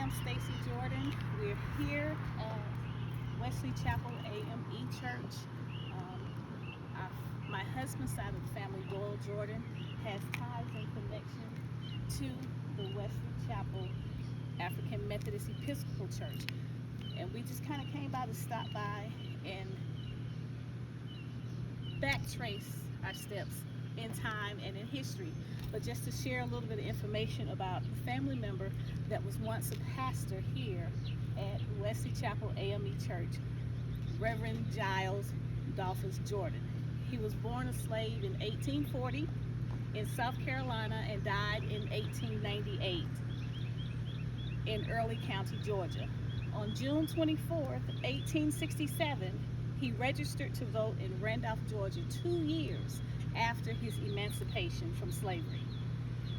am Stacy Jordan. We're here at Wesley Chapel AME Church. My husband's side of the family, Doyal Jordan, has ties and connection to the Wesley Chapel African Methodist Episcopal Church. And we just kind of came by to stop by and backtrace our steps in time and in history, but just to share a little bit of information about a family member that was once a pastor here at Wesley Chapel AME Church, Reverend Giles Dolphus Jordan. He was born a slave in 1840 in South Carolina and died in 1898 in Early County, Georgia. On June 24th, 1867, he registered to vote in Randolph, Georgia, 2 years after his emancipation from slavery.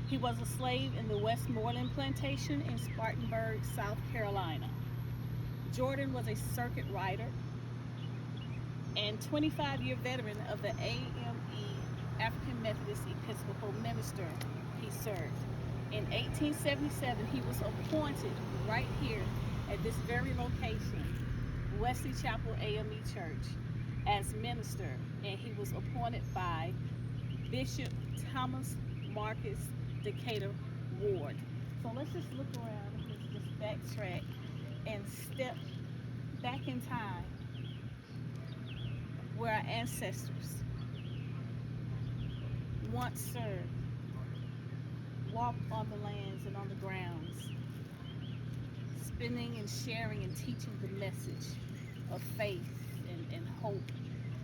He was a slave in the Westmoreland Plantation in Spartanburg, South Carolina. Jordan was a circuit rider and 25-year veteran of the AME, African Methodist Episcopal Minister he served. In 1877, he was appointed right here at this very location, Wesley Chapel AME Church, as minister, and he was appointed by Bishop Thomas Marcus Decatur Ward. So let's just look around and let's just backtrack and step back in time where our ancestors once served, walked on the lands and on the grounds, spinning and sharing and teaching the message of faith and hope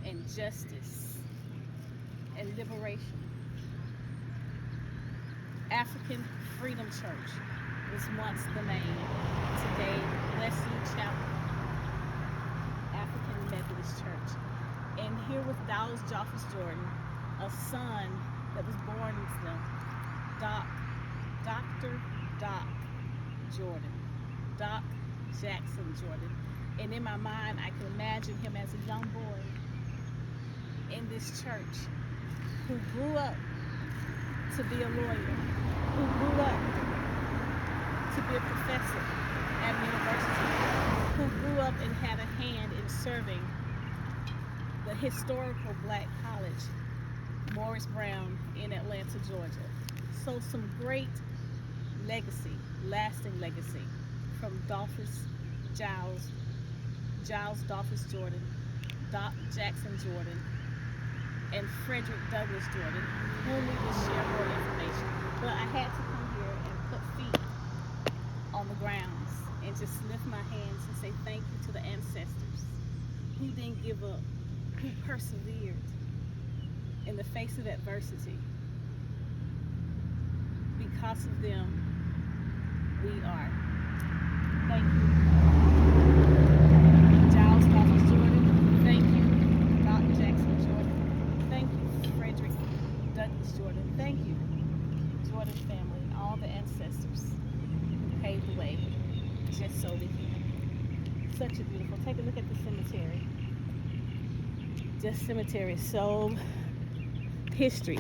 and justice and liberation. African Freedom Church was once the name. Today, Wesley Chapel African Methodist Church. And here with Giles Dolphus Jordan, a son that was born to them, Dr. Doc Jordan, Doc Jackson Jordan. And in my mind, I can imagine him as a young boy in this church who grew up to be a lawyer, who grew up to be a professor at university, who grew up and had a hand in serving the historical black college, Morris Brown in Atlanta, Georgia. So some great legacy, lasting legacy from Giles Dolphus Jordan, Doc Jackson Jordan, and Frederick Douglass Jordan, whom we will share more information. But I had to come here and put feet on the grounds and just lift my hands and say thank you to the ancestors who didn't give up, who persevered in the face of adversity. Because of them, we are. Thank you, Giles Dolphus Jordan. Thank you, Doc Jackson Jordan. Thank you, Frederick Douglass Jordan. Thank you, Jordan family, all the ancestors who paved the way just so we can. Such a beautiful. Take a look at the cemetery. This cemetery is so history.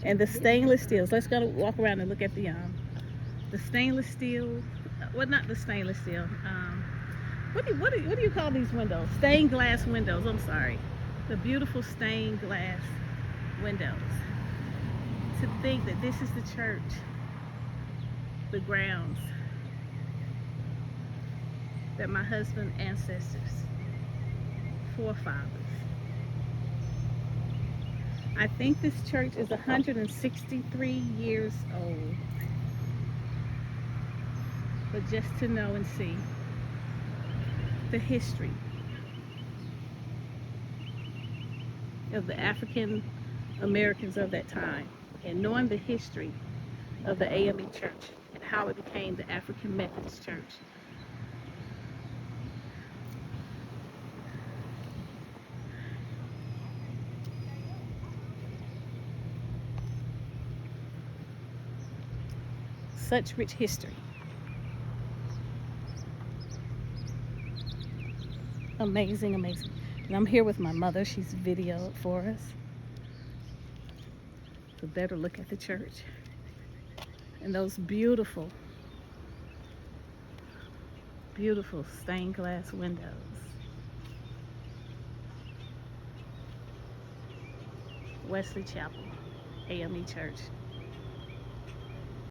And the stainless steels. Let's go walk around and look at the stainless steel. Well, not the stainless steel. What do you call these windows? Stained glass windows. I'm sorry. The beautiful stained glass windows. To think that this is the church, the grounds that my husband's ancestors, forefathers. I think this church is 163 years old. But just to know and see the history of the African Americans of that time, and knowing the history of the AME Church and how it became the African Methodist Church. Such rich history. Amazing. And I'm here with my mother. She's videoed for us. A better look at the church. And those beautiful Beautiful stained glass windows. Wesley Chapel, AME Church.